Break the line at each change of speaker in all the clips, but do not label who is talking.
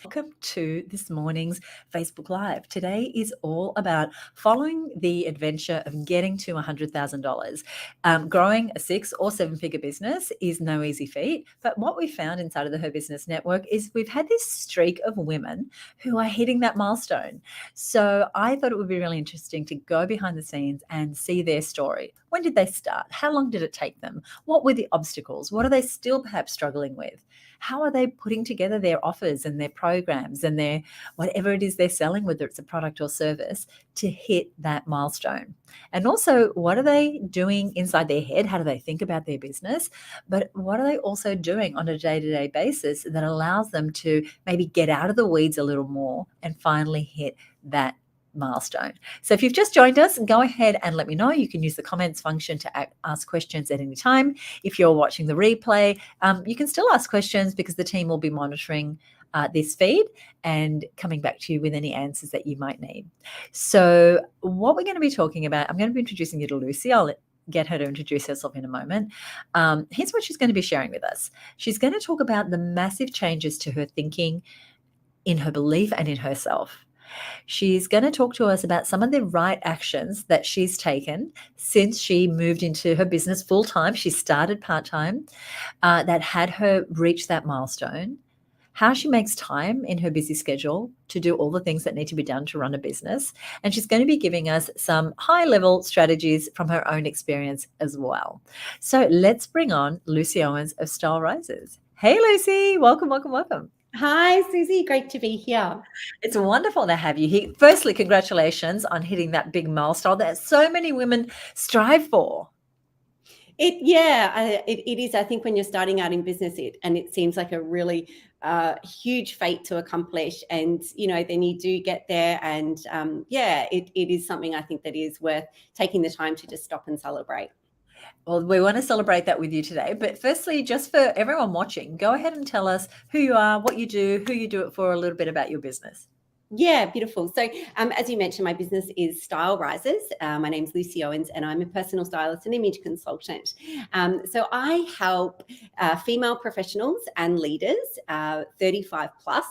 Welcome to this morning's Facebook Live. Today is all about following the adventure of getting to $100,000. Growing a 6 or 7-figure business is no easy feat, but what we found inside of the Her Business Network is we've had this streak of women who are hitting that milestone. So I thought it would be really interesting to go behind the scenes and see their story. When did they start? How long did it take them? What were the obstacles? What are they still perhaps struggling with? How are they putting together their offers and their programs and their whatever it is they're selling, whether it's a product or service, to hit that milestone? And also, what are they doing inside their head? How do they think about their business? But what are they also doing on a day-to-day basis that allows them to maybe get out of the weeds a little more and finally hit that milestone? So if you've just joined us, go ahead and let me know. You can use the comments function to ask questions at any time. If you're watching the replay, you can still ask questions because the team will be monitoring this feed and coming back to you with any answers that you might need. So what we're going to be talking about, I'm going to be introducing you to Lucy. I'll get her to introduce herself in a moment. Here's what she's going to be sharing with us. She's going to talk about the massive changes to her thinking, in her belief and in herself. She's going to talk to us about some of the right actions that she's taken since she moved into her business full-time. She started part-time, that had her reach that milestone, how she makes time in her busy schedule to do all the things that need to be done to run a business. And she's going to be giving us some high-level strategies from her own experience as well. So let's bring on Lucy Owens of Style Rises. Hey, Lucy. Welcome, welcome, welcome.
Hi, Susie. Great to be here.
It's wonderful to have you here. Firstly, congratulations on hitting that big milestone that so many women strive for.
It is. I think when you're starting out in business, it seems like a really huge feat to accomplish, and then you do get there, and it is something I think that is worth taking the time to just stop and celebrate.
Well, we want to celebrate that with you today. But firstly, just for everyone watching, go ahead and tell us who you are, what you do, who you do it for, a little bit about your business.
Yeah, beautiful. So as you mentioned, my business is Style Rises. My name's Lucy Owens, and I'm a personal stylist and image consultant. So I help female professionals and leaders, 35 plus,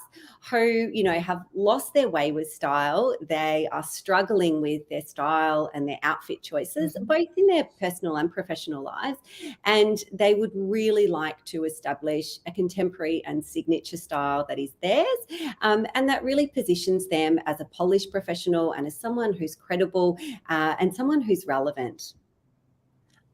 who have lost their way with style. They are struggling with their style and their outfit choices, both in their personal and professional lives, and they would really like to establish a contemporary and signature style that is theirs, and that really positions them as a polished professional and as someone who's credible and someone who's relevant.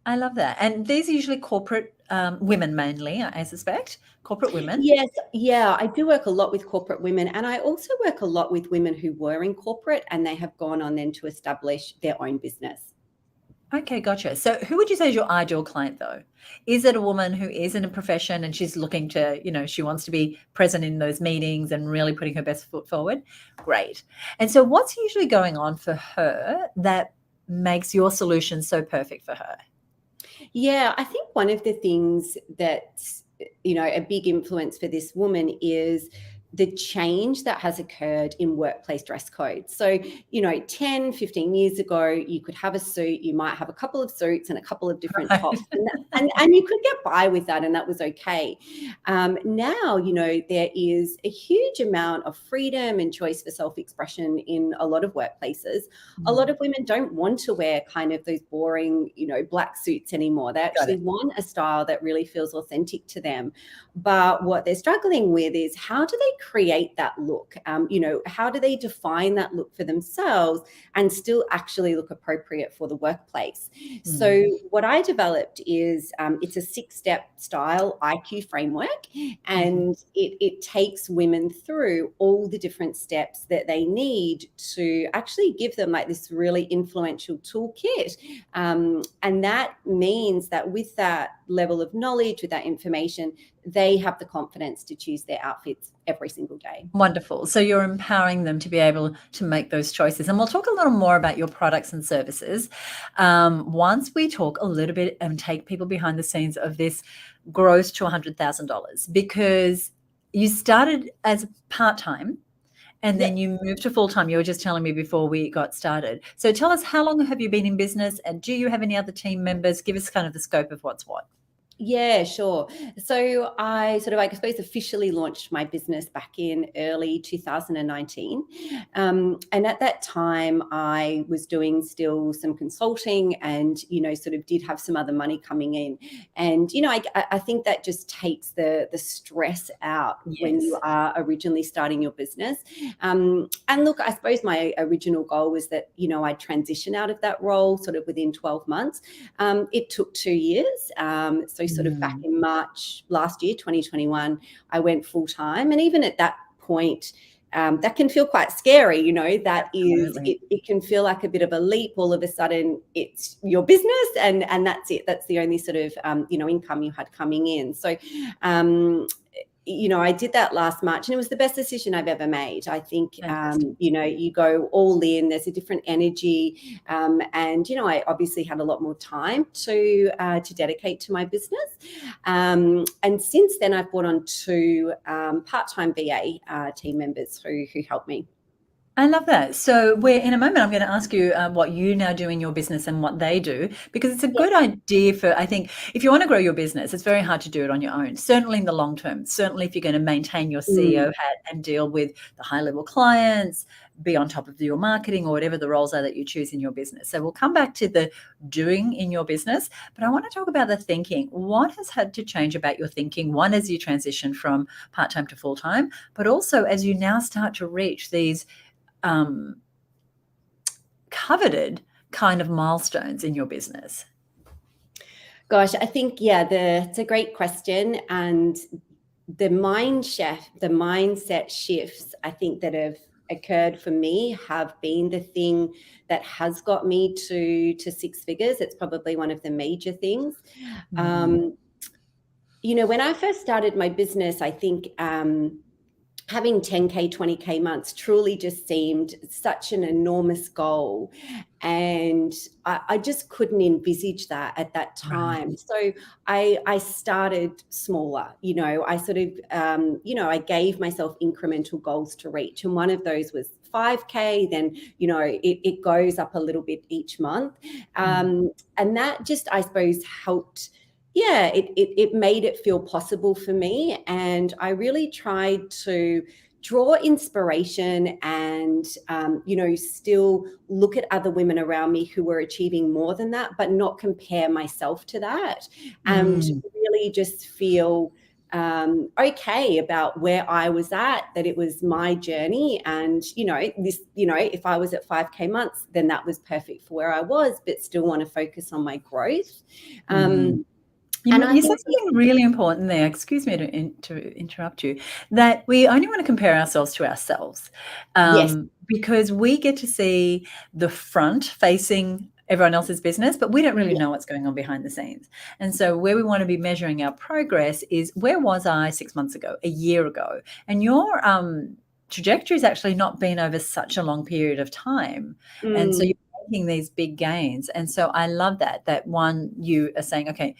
I love that. And these are usually corporate women mainly, I suspect, corporate women.
Yes, yeah, I do work a lot with corporate women, and I also work a lot with women who were in corporate and they have gone on then to establish their own business.
Okay, gotcha. So who would you say is your ideal client, though? Is it a woman who is in a profession and she's looking to, she wants to be present in those meetings and really putting her best foot forward? Great. And so what's usually going on for her that makes your solution so perfect for her?
Yeah, I think one of the things that's, a big influence for this woman is the change that has occurred in workplace dress codes. So, 10, 15 years ago, you could have a suit, you might have a couple of suits and a couple of different tops, and you could get by with that, and that was okay. Now, there is a huge amount of freedom and choice for self-expression in a lot of workplaces. A lot of women don't want to wear kind of those boring, black suits anymore. They actually want a style that really feels authentic to them. But what they're struggling with is, how do they create that look? How do they define that look for themselves and still actually look appropriate for the workplace? So what I developed is it's a 6-step style IQ framework, and it takes women through all the different steps that they need to actually give them like this really influential toolkit. And that means that with that level of knowledge, with that information, they have the confidence to choose their outfits every single day.
Wonderful. So you're empowering them to be able to make those choices. And we'll talk a little more about your products and services once we talk a little bit and take people behind the scenes of this growth to $100,000, because you started as part-time and then you moved to full-time. You were just telling me before we got started. So tell us, how long have you been in business, and do you have any other team members? Give us kind of the scope of what's what.
Yeah, sure. So I sort of, I suppose, officially launched my business back in early 2019. And at that time, I was doing still some consulting and, sort of did have some other money coming in. And, I think that just takes the stress out when you
Yes.
are originally starting your business. And look, I suppose my original goal was that, I'd transition out of that role sort of within 12 months. It took 2 years. So sort of back
Mm,
in March last year, 2021, I went full time. And even at that point, that can feel quite scary, that is,
absolutely.
it can feel like a bit of a leap. All of a sudden it's your business and that's it. That's the only sort of, income you had coming in. So, I did that last March and it was the best decision I've ever made. I think,
Fantastic.
you go all in, there's a different energy. And, I obviously had a lot more time to dedicate to my business. And since then I've brought on two part-time VA team members who help me.
I love that. So, we're in a moment, I'm going to ask you what you now do in your business and what they do, because it's a
Yeah.
good idea for, I think, if you want to grow your business, it's very hard to do it on your own, certainly in the long term. Certainly, if you're going to maintain your CEO
Mm.
hat and deal with the high level clients, be on top of your marketing or whatever the roles are that you choose in your business. So, we'll come back to the doing in your business, but I want to talk about the thinking. What has had to change about your thinking? One, as you transition from part time to full time, but also as you now start to reach these um, coveted kind of milestones in your business?
Gosh, I think, it's a great question. And the mindset shifts, I think, that have occurred for me have been the thing that has got me to six figures. It's probably one of the major things.
Mm,
Um, when I first started my business, I think having 10K, 20K months truly just seemed such an enormous goal. And I just couldn't envisage that at that time.
right.
So I started smaller, I sort of, I gave myself incremental goals to reach. And one of those was 5K, then, it goes up a little bit each month.
Mm,
And that just, I suppose, helped. Yeah, it made it feel possible for me. And I really tried to draw inspiration and, still look at other women around me who were achieving more than that, but not compare myself to that. And
mm,
really just feel okay about where I was at, that it was my journey. And, if I was at 5K months, then that was perfect for where I was, but still want to focus on my growth.
mm.
Um,
You,
and I
you said
think,
something really important there. Excuse me to interrupt you. That we only want to compare ourselves to ourselves,
yes,
because we get to see the front facing everyone else's business, but we don't really
yeah,
know what's going on behind the scenes. And so, where we want to be measuring our progress is where was I 6 months ago, a year ago, and your trajectory has actually not been over such a long period of time, and so
mm,
you're making these big gains. And so, I love that. That one, you are saying, okay,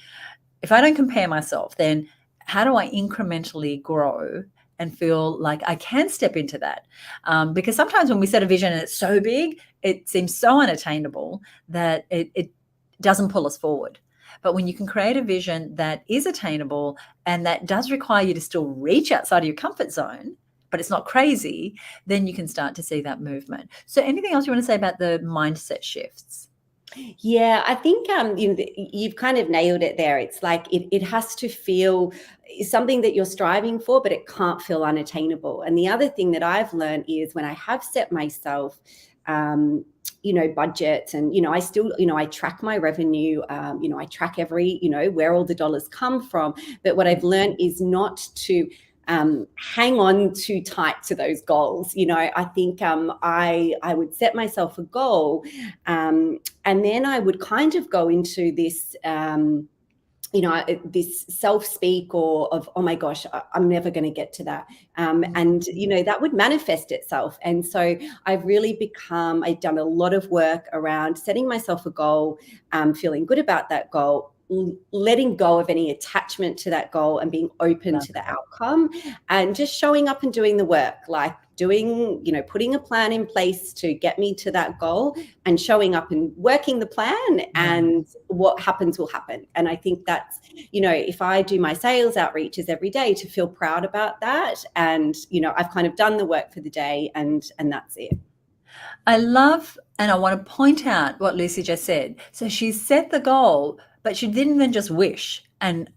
if I don't compare myself, then how do I incrementally grow and feel like I can step into that? Because sometimes when we set a vision and it's so big, it seems so unattainable that it doesn't pull us forward. But when you can create a vision that is attainable and that does require you to still reach outside of your comfort zone, but it's not crazy, then you can start to see that movement. So, anything else you want to say about the mindset shifts?
yeah, I think you've kind of nailed it there. It's like it has to feel something that you're striving for, but it can't feel unattainable. And the other thing that I've learned is when I have set myself, budgets, and I still, I track my revenue. I track every, where all the dollars come from. But what I've learned is not to hang on too tight to those goals. I think I would set myself a goal, and then I would kind of go into this. This self-speak or of, oh my gosh, I'm never going to get to that. And, that would manifest itself. And so I've done a lot of work around setting myself a goal, feeling good about that goal, letting go of any attachment to that goal and being open
Love
to the
it.
outcome, and just showing up and doing the work, like putting a plan in place to get me to that goal, and showing up and working the plan, and what happens will happen. And I think that's, if I do my sales outreaches every day, to feel proud about that, and I've kind of done the work for the day, and that's it.
I love, and I want to point out what Lucy just said. So she set the goal, but she didn't then just wish and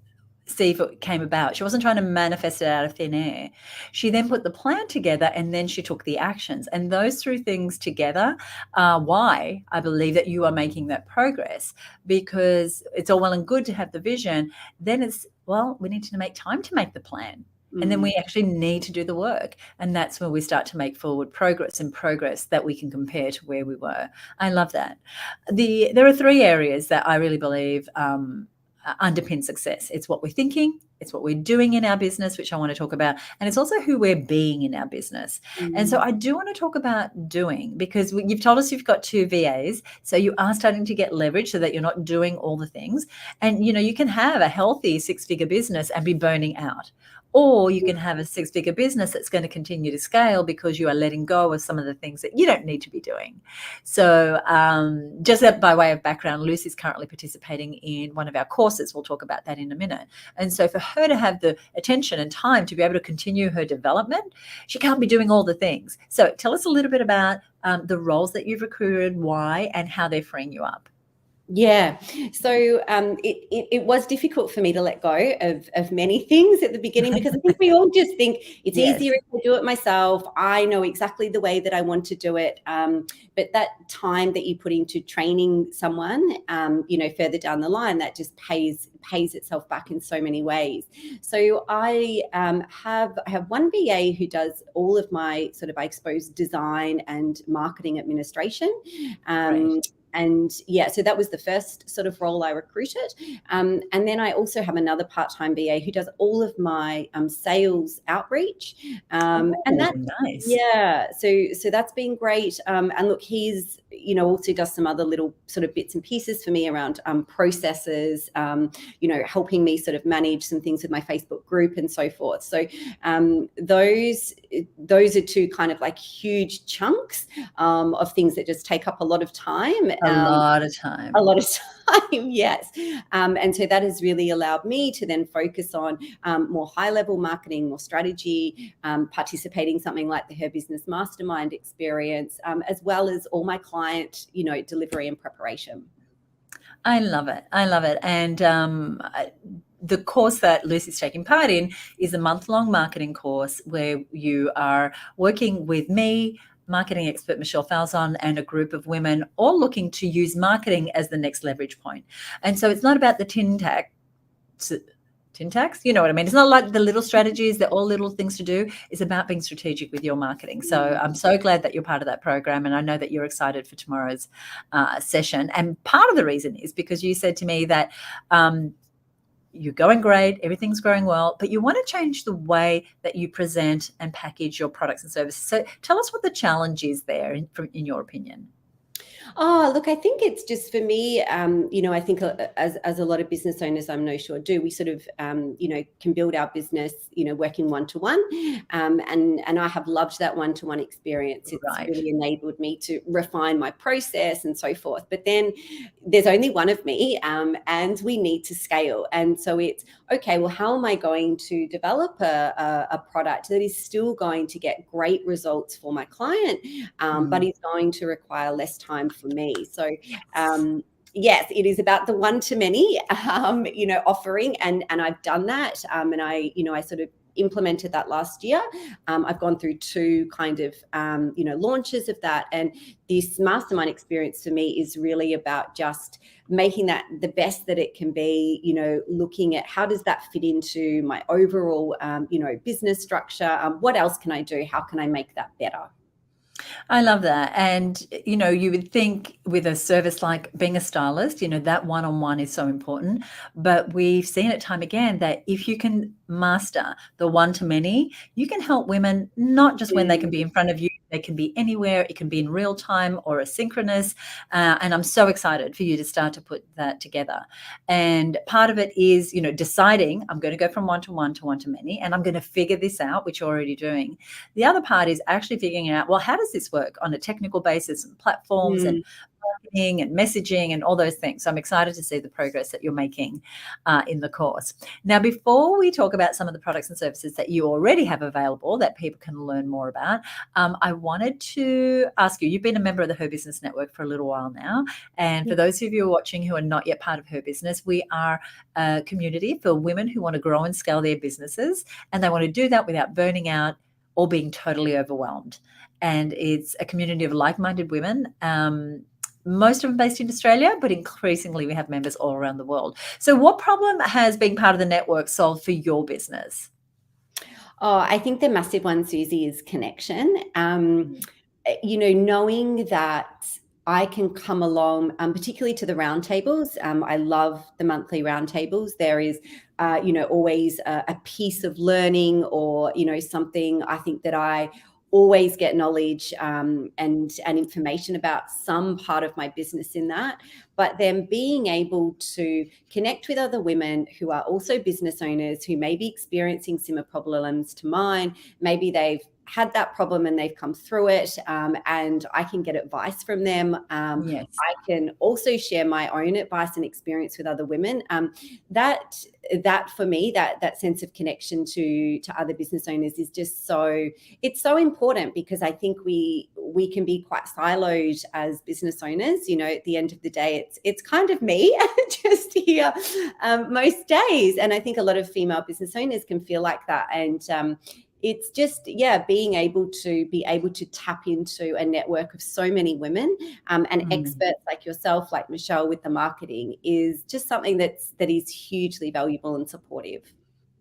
see if it came about. She wasn't trying to manifest it out of thin air. She then put the plan together, and then she took the actions. And those three things together are why I believe that you are making that progress, because it's all well and good to have the vision. Then it's, well, we need to make time to make the plan. And then we actually need to do the work. And that's when we start to make forward progress, and progress that we can compare to where we were. I love that. There are three areas that I really believe underpin success. It's what we're thinking, it's what we're doing in our business, which I want to talk about, and it's also who we're being in our business. And so I do want to talk about doing, because you've told us you've got 2 VAs, so you are starting to get leverage so that you're not doing all the things. And you can have a healthy 6-figure business and be burning out. Or you can have a 6-figure business that's going to continue to scale because you are letting go of some of the things that you don't need to be doing. So just by way of background, Lucy's currently participating in one of our courses. We'll talk about that in a minute. And so for her to have the attention and time to be able to continue her development, she can't be doing all the things. So tell us a little bit about the roles that you've recruited, why, and how they're freeing you up.
Yeah. So it was difficult for me to let go of many things at the beginning, because I think we all just think it's easier if I do it myself. I know exactly the way that I want to do it. But that time that you put into training someone, further down the line, that just pays itself back in so many ways. So I have one VA who does all of my I suppose, design and marketing administration.
Right.
And so that was the first sort of role I recruited. And then I also have another part-time VA who does all of my sales outreach. And that's
nice.
so that's been great. And look, he's also does some other little sort of bits and pieces for me around processes, helping me sort of manage some things with my Facebook group and so forth. So those are two kind of like huge chunks of things that just take up a lot of time.
A lot of time.
A lot of time, yes. And so that has really allowed me to then focus on more high-level marketing, more strategy, participating something like the Her Business Mastermind experience, as well as all my client, delivery and preparation.
I love it. I love it. And the course that Lucy's taking part in is a month-long marketing course where you are working with me, marketing expert Michelle Falzon, and a group of women all looking to use marketing as the next leverage point. And so it's not about the tin tacks, you know what I mean? It's not like the little strategies, they're all little things to do. It's about being strategic with your marketing. So I'm so glad that you're part of that program, and I know that you're excited for tomorrow's session. And part of the reason is because you said to me that you're going great, everything's going well, but you want to change the way that you present and package your products and services. So tell us what the challenge is there, in your opinion.
Oh, look, I think it's just for me, I think as a lot of business owners, I'm no sure do, we sort of, can build our business, working one-to-one. And I have loved that one-to-one experience. It's really enabled me to refine my process and so forth. But then there's only one of me, and we need to scale. And so it's, okay, well, how am I going to develop a product that is still going to get great results for my client, but is going to require less time for me? So yes, it is about the one-to-many offering, and I've done that, and I sort of implemented that last year. I've gone through 2 kind of launches of that, and this mastermind experience for me is really about just making that the best that it can be, looking at how does that fit into my overall business structure, what else can I do, how can I make that better.
I love that. And, you would think with a service like being a stylist, that one-on-one is so important. But we've seen it time again that if you can master the one-to-many, you can help women not just when they can be in front of you, they can be anywhere. It can be in real time or asynchronous. And I'm so excited for you to start to put that together. And part of it is, deciding I'm going to go from one-to-one to one-to-many, and I'm going to figure this out, which you're already doing. The other part is actually figuring out, well, how does this work on a technical basis and platforms and marketing and messaging and all those things. So I'm excited to see the progress that you're making in the course. Now, before we talk about some of the products and services that you already have available that people can learn more about, I wanted to ask you, you've been a member of the Her Business Network for a little while now. And for those of you watching who are not yet part of Her Business, we are a community for women who want to grow and scale their businesses, and they want to do that without burning out or being totally overwhelmed. And it's a community of like-minded women. Most of them based in Australia, but increasingly we have members all around the world. So what problem has being part of the network solved for your business?
Oh, I think the massive one, Susie, is connection. Knowing that I can come along, particularly to the roundtables. I love the monthly roundtables. There is, always a piece of learning or, something I think that I always get knowledge and information about some part of my business in that. But then being able to connect with other women who are also business owners who may be experiencing similar problems to mine. Maybe they've had that problem and they've come through it, and I can get advice from them.
Yes.
I can also share my own advice and experience with other women. That for me, that sense of connection to other business owners is just it's so important, because I think we can be quite siloed as business owners. At the end of the day, it's kind of me just here most days, and I think a lot of female business owners can feel like that. And it's just, being able to tap into a network of so many women and experts like yourself, like Michelle with the marketing, is just something that is hugely valuable and supportive.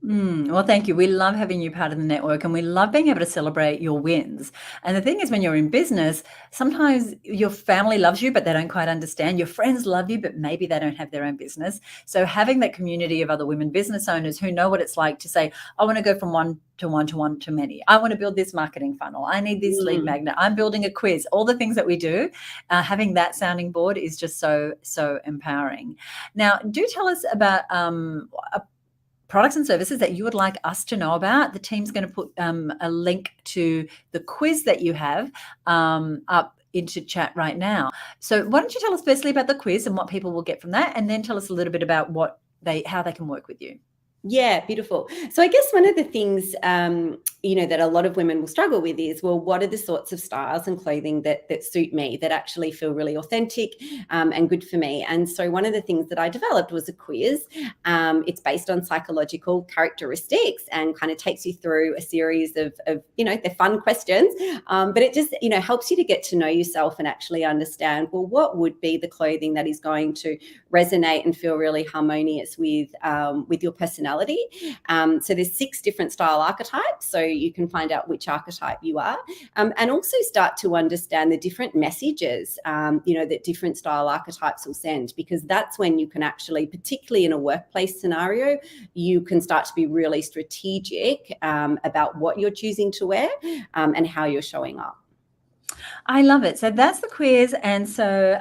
Well, thank you. We love having you part of the network, and we love being able to celebrate your wins. And the thing is, when you're in business, sometimes your family loves you, but they don't quite understand. Your friends love you, but maybe they don't have their own business. So having that community of other women business owners who know what it's like to say, I want to go from one to one to one to many. I want to build this marketing funnel. I need this lead magnet. I'm building a quiz. All the things that we do, having that sounding board is just so, so empowering. Now, do tell us about products and services that you would like us to know about. The team's going to put a link to the quiz that you have up into chat right now. So why don't you tell us firstly about the quiz and what people will get from that, and then tell us a little bit about how they can work with you.
Yeah, beautiful. So I guess one of the things, that a lot of women will struggle with is, well, what are the sorts of styles and clothing that suit me, that actually feel really authentic and good for me? And so one of the things that I developed was a quiz. It's based on psychological characteristics and kind of takes you through a series of they're fun questions, but it just, helps you to get to know yourself and actually understand, well, what would be the clothing that is going to resonate and feel really harmonious with your personality. So there's 6 different style archetypes, so you can find out which archetype you are, and also start to understand the different messages that different style archetypes will send, because that's when you can actually, particularly in a workplace scenario, you can start to be really strategic about what you're choosing to wear and how you're showing up.
I love it. So that's the quiz. And so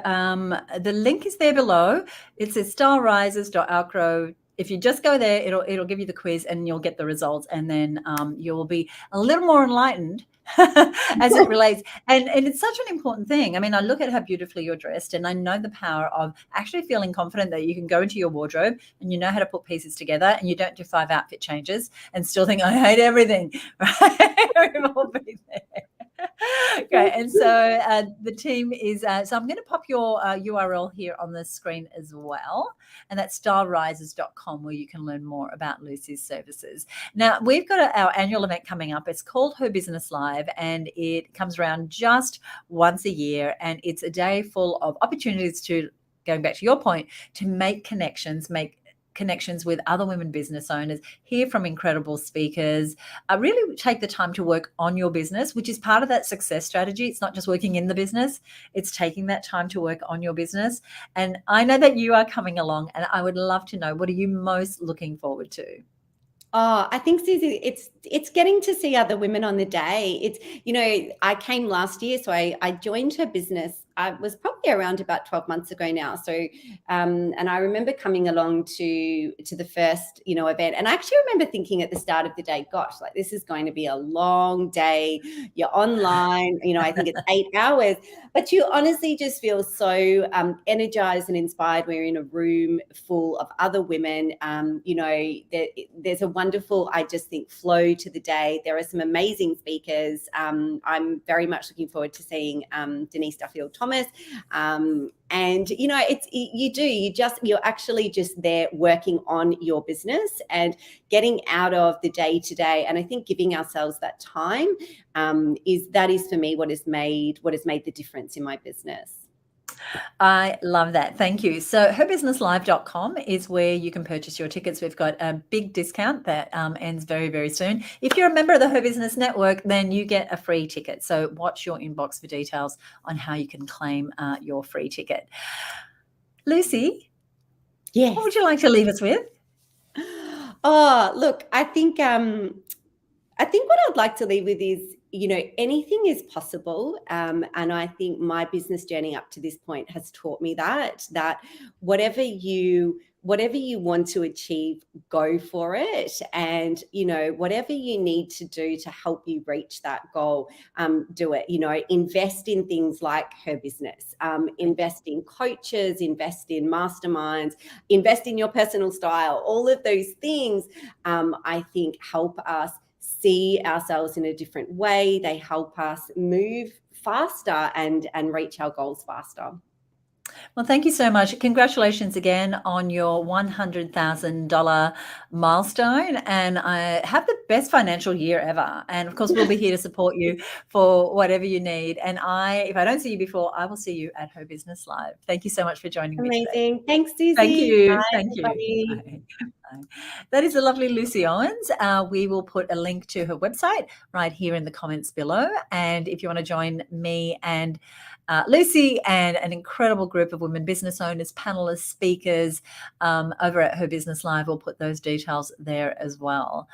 the link is there below. It says stylerises.outgrow. If you just go there, it'll give you the quiz and you'll get the results, and then you'll be a little more enlightened as it relates. And it's such an important thing. I mean, I look at how beautifully you're dressed, and I know the power of actually feeling confident that you can go into your wardrobe and you know how to put pieces together, and you don't do 5 outfit changes and still think, I hate everything. Right? We've all been there. Great. And so the team is, so I'm going to pop your URL here on the screen as well. And that's stylerises.com, where you can learn more about Lucy's services. Now, we've got our annual event coming up. It's called Her Business Live, and it comes around just once a year. And it's a day full of opportunities to, going back to your point, to make connections with other women business owners, hear from incredible speakers, really take the time to work on your business, which is part of that success strategy. It's not just working in the business, it's taking that time to work on your business. And I know that you are coming along, and I would love to know, what are you most looking forward to?
Oh, I think, Susie, it's getting to see other women on the day. It's, I came last year, so I joined her business. I was probably around about 12 months ago now. So, and I remember coming along to the first, event. And I actually remember thinking at the start of the day, gosh, like this is going to be a long day. You're online, I think it's 8 hours, but you honestly just feel so energized and inspired. We're in a room full of other women. There's a wonderful, I just think, flow to the day. There are some amazing speakers. I'm very much looking forward to seeing Denise Duffield-Thomas. And you're actually just there working on your business and getting out of the day to day. And I think giving ourselves that time is for me what has made the difference in my business.
I love that. Thank you. So herbusinesslive.com is where you can purchase your tickets. We've got a big discount that ends very, very soon. If you're a member of the Her Business Network, then you get a free ticket. So watch your inbox for details on how you can claim your free ticket. Lucy,
yes.
What would you like to leave us with?
Oh, look, I think what I'd like to leave with is, anything is possible. And I think my business journey up to this point has taught me that whatever you want to achieve, go for it. And, whatever you need to do to help you reach that goal, do it. Invest in things like Her Business, invest in coaches, invest in masterminds, invest in your personal style. All of those things, I think, help us see ourselves in a different way. They help us move faster and reach our goals faster.
Well, thank you so much. Congratulations again on your $100,000 milestone, and I have the best financial year ever. And of course, we'll be here to support you for whatever you need. And if I don't see you before, I will see you at Her Business Live. Thank you so much for joining me today.
Amazing. Thanks, Susie.
Thank you.
Bye,
Thank you.
everybody.
Bye. That is the lovely Lucy Owens. We will put a link to her website right here in the comments below. And if you want to join me and Lucy and an incredible group of women business owners, panelists, speakers over at Her Business Live, we'll put those details there as well.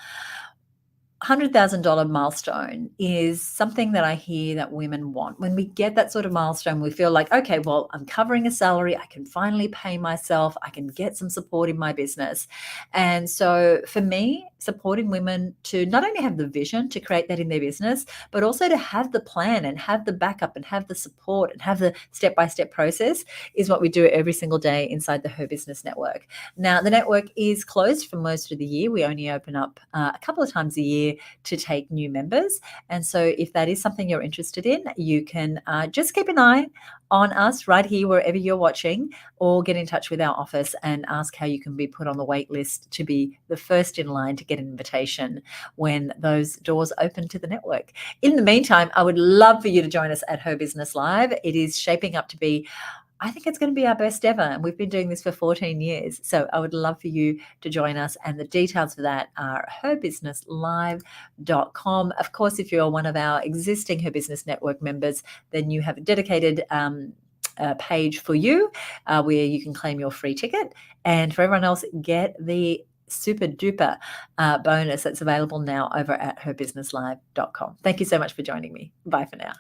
$100,000 milestone is something that I hear that women want. When we get that sort of milestone, we feel like, okay, well, I'm covering a salary. I can finally pay myself. I can get some support in my business. And so for me, supporting women to not only have the vision to create that in their business, but also to have the plan and have the backup and have the support and have the step-by-step process is what we do every single day inside the Her Business Network. Now, the network is closed for most of the year. We only open up a couple of times a year to take new members. And so if that is something you're interested in, you can just keep an eye on us right here, wherever you're watching, or get in touch with our office and ask how you can be put on the wait list to be the first in line to get an invitation when those doors open to the network. In the meantime, I would love for you to join us at Her Business Live. It is shaping up to be, I think it's going to be our best ever. And we've been doing this for 14 years. So I would love for you to join us. And the details for that are herbusinesslive.com. Of course, if you're one of our existing Her Business Network members, then you have a dedicated page for you where you can claim your free ticket. And for everyone else, get the super duper bonus that's available now over at herbusinesslive.com. Thank you so much for joining me. Bye for now.